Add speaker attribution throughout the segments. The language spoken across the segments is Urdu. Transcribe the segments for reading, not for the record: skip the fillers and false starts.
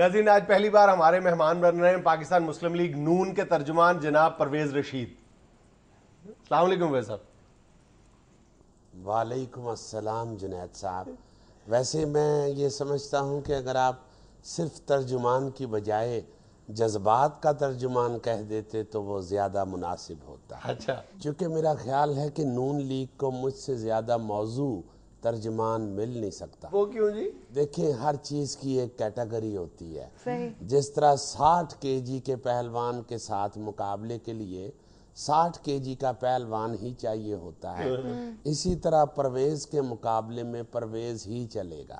Speaker 1: ناظرین آج پہلی بار ہمارے مہمان بن رہے ہیں پاکستان مسلم لیگ نون کے ترجمان جناب پرویز رشید. السلام علیکم پرویز صاحب.
Speaker 2: وعلیکم السلام جنید صاحب. ویسے میں یہ سمجھتا ہوں کہ اگر آپ صرف ترجمان کی بجائے جذبات کا ترجمان کہہ دیتے تو وہ زیادہ مناسب ہوتا.
Speaker 1: اچھا.
Speaker 2: چونکہ میرا خیال ہے کہ نون لیگ کو مجھ سے زیادہ موضوع ترجمان مل نہیں سکتا.
Speaker 1: وہ کیوں جی؟
Speaker 2: دیکھیں ہر چیز کی ایک کیٹیگری ہوتی ہے.
Speaker 3: صحیح.
Speaker 2: جس طرح 60 کے جی کے پہلوان کے ساتھ مقابلے کے لیے 60 کے جی کا پہلوان ہی چاہیے ہوتا ہے، اسی طرح پرویز کے مقابلے میں پرویز ہی چلے گا.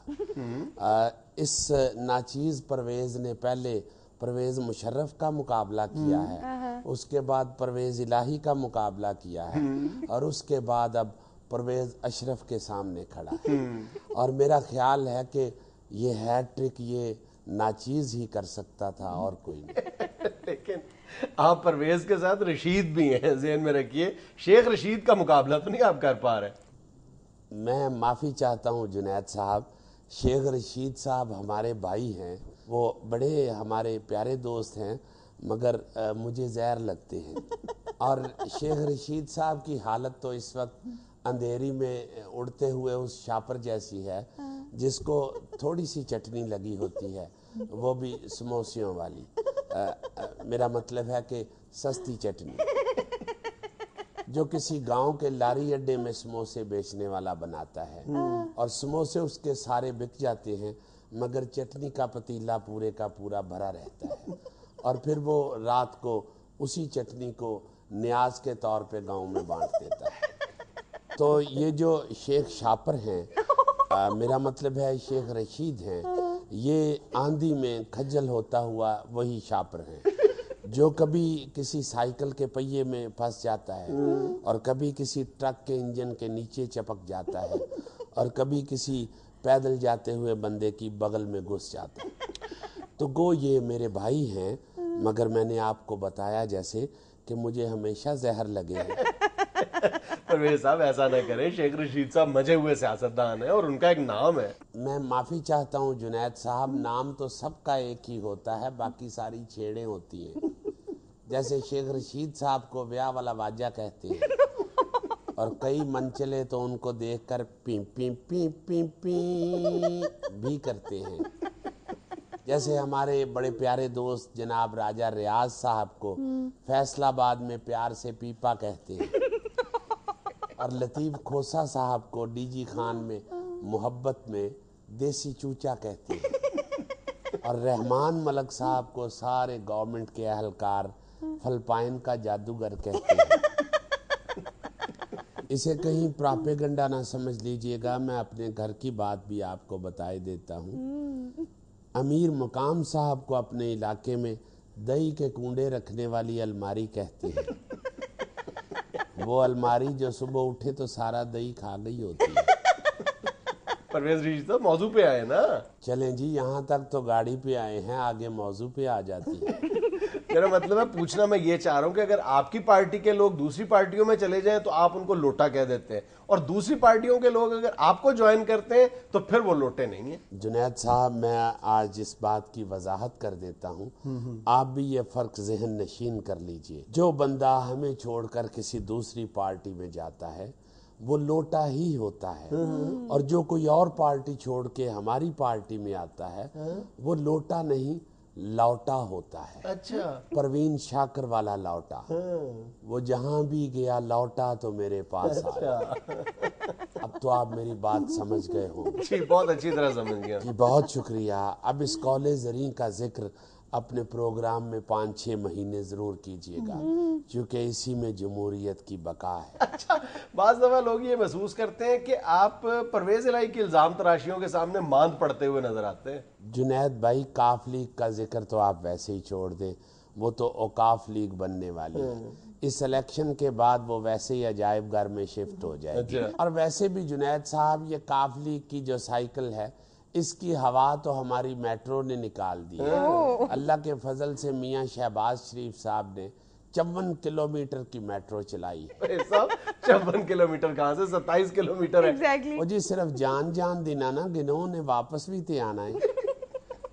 Speaker 2: اس ناچیز پرویز نے پہلے پرویز مشرف کا مقابلہ کیا ہے، اس کے بعد پرویز الہی کا مقابلہ کیا ہے، اور اس کے بعد اب پرویز اشرف کے سامنے کھڑا ہے. اور میرا خیال ہے کہ یہ ہیٹ ٹرک یہ ناچیز ہی کر سکتا تھا اور کوئی نہیں.
Speaker 1: لیکن آپ پرویز کے ساتھ رشید بھی ہیں، ذہن میں رکھیے. شیخ رشید کا مقابلہ تو نہیں آپ کر پا رہے.
Speaker 2: میں معافی چاہتا ہوں جنید صاحب، شیخ رشید صاحب ہمارے بھائی ہیں، وہ بڑے ہمارے پیارے دوست ہیں، مگر مجھے زہر لگتے ہیں. اور شیخ رشید صاحب کی حالت تو اس وقت اندھیری میں اڑتے ہوئے اس شاپر جیسی ہے جس کو تھوڑی سی چٹنی لگی ہوتی ہے، وہ بھی سموسیوں والی. میرا مطلب ہے کہ سستی چٹنی جو کسی گاؤں کے لاری اڈے میں سموسے بیچنے والا بناتا ہے، اور سموسے اس کے سارے بک جاتے ہیں مگر چٹنی کا پتیلا پورے کا پورا بھرا رہتا ہے، اور پھر وہ رات کو اسی چٹنی کو نیاز کے طور پہ گاؤں میں بانٹ دیتا ہے. تو یہ جو شیخ شاپر ہیں، میرا مطلب ہے شیخ رشید ہیں، یہ آندھی میں کھجل ہوتا ہوا وہی شاپر ہیں جو کبھی کسی سائیکل کے پہیے میں پھنس جاتا ہے، اور کبھی کسی ٹرک کے انجن کے نیچے چپک جاتا ہے، اور کبھی کسی پیدل جاتے ہوئے بندے کی بغل میں گھس جاتا ہے. تو گو یہ میرے بھائی ہیں، مگر میں نے آپ کو بتایا جیسے کہ مجھے ہمیشہ زہر لگے ہیں.
Speaker 1: پرویز صاحب ایسا نہ کریں، شیخ رشید صاحب مجے ہوئے سیاستدان ہیں اور ان کا ایک نام ہے.
Speaker 2: میں معافی چاہتا ہوں جنید صاحب، نام تو سب کا ایک ہی ہوتا ہے، باقی ساری چھیڑیں ہوتی ہیں. جیسے شیخ رشید صاحب کو بیاہ والا واجہ کہتے ہیں، اور کئی منچلے تو ان کو دیکھ کر پی پی پی پی پی بھی کرتے ہیں. جیسے ہمارے بڑے پیارے دوست جناب راجہ ریاض صاحب کو فیصل آباد میں پیار سے پیپا کہتے ہیں، اور لطیف کھوسا صاحب کو ڈی جی خان میں محبت میں دیسی چوچا کہتے ہیں، اور رحمان ملک صاحب کو سارے گورنمنٹ کے اہلکار فلپائن کا جادوگر کہتے ہیں. اسے کہیں پراپیگنڈا نہ سمجھ لیجئے گا، میں اپنے گھر کی بات بھی آپ کو بتائے دیتا ہوں. امیر مقام صاحب کو اپنے علاقے میں دہی کے کنڈے رکھنے والی الماری کہتے ہیں. وہ الماری جو صبح اٹھے تو سارا دہی کھا گئی ہوتی ہے.
Speaker 1: پرویز رشید صاحب موضوع پہ آئے نا.
Speaker 2: چلیں جی، یہاں تک تو گاڑی پہ آئے ہیں، آگے موضوع پہ آ جاتی ہے.
Speaker 1: میرا مطلب ہے پوچھنا میں یہ چاہ رہا ہوں کہ اگر آپ کی پارٹی کے لوگ دوسری پارٹیوں میں چلے جائیں تو آپ ان کو لوٹا کہہ دیتے ہیں، اور دوسری پارٹیوں کے لوگ اگر آپ کو جوائن کرتے ہیں تو پھر وہ لوٹے نہیں ہیں.
Speaker 2: جنید صاحب میں آج اس بات کی وضاحت کر دیتا ہوں، آپ بھی یہ فرق ذہن نشین کر لیجئے. جو بندہ ہمیں چھوڑ کر کسی دوسری پارٹی میں جاتا ہے وہ لوٹا ہی ہوتا ہے، اور جو کوئی اور پارٹی چھوڑ کے ہماری پارٹی میں آتا ہے وہ لوٹا نہیں لوٹا ہوتا ہے.
Speaker 1: اچھا.
Speaker 2: پروین شاکر والا لوٹا، وہ جہاں بھی گیا لوٹا تو میرے پاس آیا. اب تو آپ میری بات سمجھ گئے ہوں.
Speaker 1: جی بہت اچھی طرح سمجھ گیا.
Speaker 2: جی بہت شکریہ. اب اس قول زریں کا ذکر اپنے پروگرام میں 5-6 مہینے ضرور کیجئے گا، کیونکہ اسی میں جمہوریت کی بقا ہے.
Speaker 1: اچھا، بعض دفعہ لوگ یہ محسوس کرتے ہیں کہ آپ پرویز الہی کی الزام تراشیوں کے سامنے ماند پڑتے ہوئے نظر آتے ہیں.
Speaker 2: جنید بھائی، کاف لیگ کا ذکر تو آپ ویسے ہی چھوڑ دیں، وہ تو اوقاف لیگ بننے والی ہے. اس الیکشن کے بعد وہ ویسے ہی عجائب گھر میں شفٹ ہو جائے گی. اور ویسے بھی جنید صاحب، یہ کاف لیگ کی جو سائیکل ہے اس کی ہوا تو ہماری میٹرو نے نکال دی ہے. اللہ کے فضل سے میاں شہباز شریف صاحب نے 54 کلومیٹر کی میٹرو چلائی ہے.
Speaker 1: 54 کلومیٹر کہاں سے؟ 27 کلومیٹر ہے.
Speaker 2: وہ جی صرف جان دینا نا، گنوں نے واپس بھی تے آنا ہے.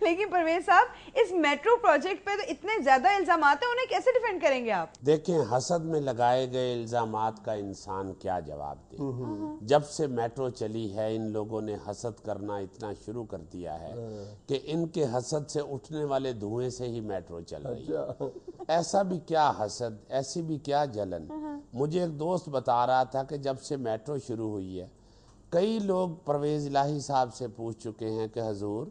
Speaker 3: لیکن پرویز صاحب اس میٹرو پروجیکٹ پہ تو اتنے زیادہ الزامات ہیں, انہیں کیسے ڈیفینڈ کریں گے آپ؟
Speaker 2: دیکھیں حسد میں لگائے گئے الزامات کا انسان کیا جواب دے. جب سے میٹرو چلی ہے ان لوگوں نے حسد کرنا اتنا شروع کر دیا ہے کہ ان کے حسد سے اٹھنے والے دھوئیں سے ہی میٹرو چل رہی ہے. ایسا بھی کیا حسد, ایسی بھی کیا جلن. مجھے ایک دوست بتا رہا تھا کہ جب سے میٹرو شروع ہوئی ہے کئی لوگ پرویز الہی صاحب سے پوچھ چکے ہیں کہ حضور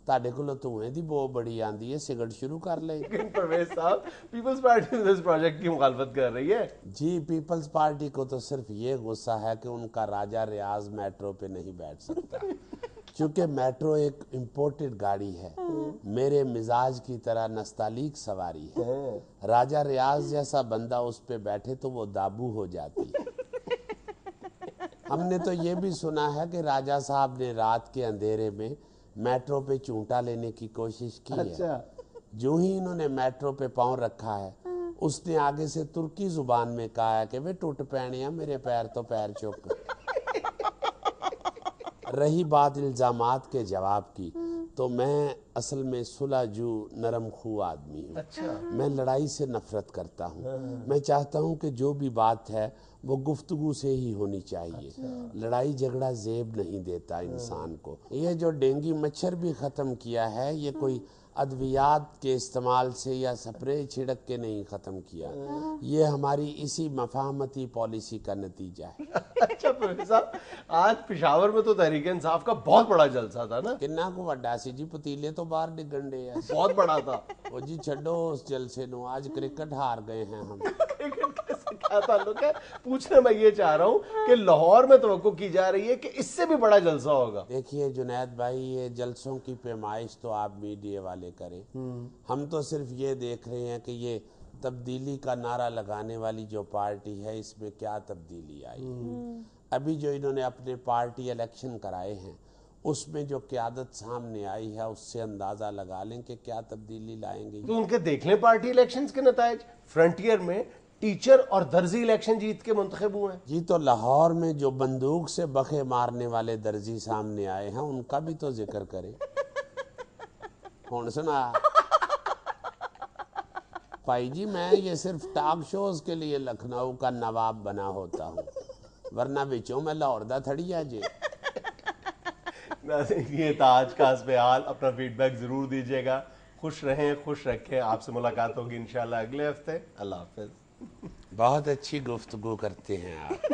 Speaker 2: تاڑے کو دھوئیں دی بہت بڑی آندی ہے, سگرٹ شروع کر لیں.
Speaker 1: لیکن پرویز صاحب پیپلز پارٹی اس پروجیکٹ کی مخالفت کر رہی ہے.
Speaker 2: جی پیپلز پارٹی کو تو صرف یہ غصہ ہے کہ ان کا راجہ ریاض میٹرو پہ نہیں بیٹھ سکتا چونکہ میٹرو ایک امپورٹڈ گاڑی ہے, میرے مزاج کی طرح نستعلیق سواری ہے. راجہ ریاض جیسا بندہ اس پہ بیٹھے تو وہ دابو ہو جاتی. ہم نے تو یہ بھی سنا ہے کہ راجہ صاحب نے رات کے اندھیرے میں میٹرو پہ چونٹا لینے کی کوشش کی ہے. جو ہی انہوں نے میٹرو پہ پاؤں رکھا ہے اس نے آگے سے ترکی زبان میں کہا ہے کہ وہ ٹوٹ پینے ہیں میرے پیر تو پیر چک. رہی بات الزامات کے جواب کی تو میں اصل میں صلح جو نرم خو آدمی ہوں. میں لڑائی سے نفرت کرتا ہوں. میں چاہتا ہوں کہ جو بھی بات ہے وہ گفتگو سے ہی ہونی چاہیے. لڑائی جھگڑا زیب نہیں دیتا انسان کو. یہ جو ڈینگی مچھر بھی ختم کیا ہے یہ کوئی ادویات کے استعمال سے یا سپرے چھڑک کے نہیں ختم کیا, یہ ہماری اسی مفاہمتی پالیسی کا نتیجہ ہے.
Speaker 1: اچھا پروفیسر صاحب آج پشاور میں تو تحریک انصاف کا بہت بڑا جلسہ تھا نا.
Speaker 2: کنہ کو وڈا سی جی پتیلے تو باہر ڈگن ڈے ہے.
Speaker 1: بہت بڑا تھا.
Speaker 2: وہ جی چھڈو اس جلسے نو, آج کرکٹ ہار گئے ہیں ہم.
Speaker 1: کیا تعلق ہے پوچھنے میں یہ چاہ رہا ہوں کہ لاہور میں توقع کی جا رہی ہے کہ اس سے بھی بڑا جلسہ ہوگا.
Speaker 2: دیکھیے جنید بھائی یہ جلسوں کی پیمائش تو آپ میڈیا والے کریں, ہم تو صرف یہ دیکھ رہے ہیں کہ یہ تبدیلی کا نعرہ لگانے والی جو پارٹی ہے اس میں کیا تبدیلی آئی ہے. ابھی جو انہوں نے اپنے پارٹی الیکشن کرائے ہیں اس میں جو قیادت سامنے آئی ہے اس سے اندازہ لگا لیں کہ کیا تبدیلی لائیں گے.
Speaker 1: تو ان کے دیکھ لیں پارٹی الیکشنز کے نتائج. فرنٹیئر میں ٹیچر اور درزی الیکشن جیت کے منتخب ہوئے ہیں.
Speaker 2: جی تو لاہور میں جو بندوق سے بخے مارنے والے درزی سامنے آئے ہیں ان کا بھی تو ذکر کریں. کون سنا بھائی جی میں یہ صرف ٹاک شوز کے لیے لکھنؤ کا نواب بنا ہوتا ہوں ورنہ بچوں میں لاہور دا تھڑی ہے جی.
Speaker 1: یہ تھا آج کا حسب حال. اپنا فیڈ بیک ضرور دیجیے گا. خوش رہیں, خوش رکھیں. آپ سے ملاقات ہوگی انشاءاللہ اگلے ہفتے. اللہ حافظ.
Speaker 2: بہت اچھی گفتگو کرتے ہیں آپ.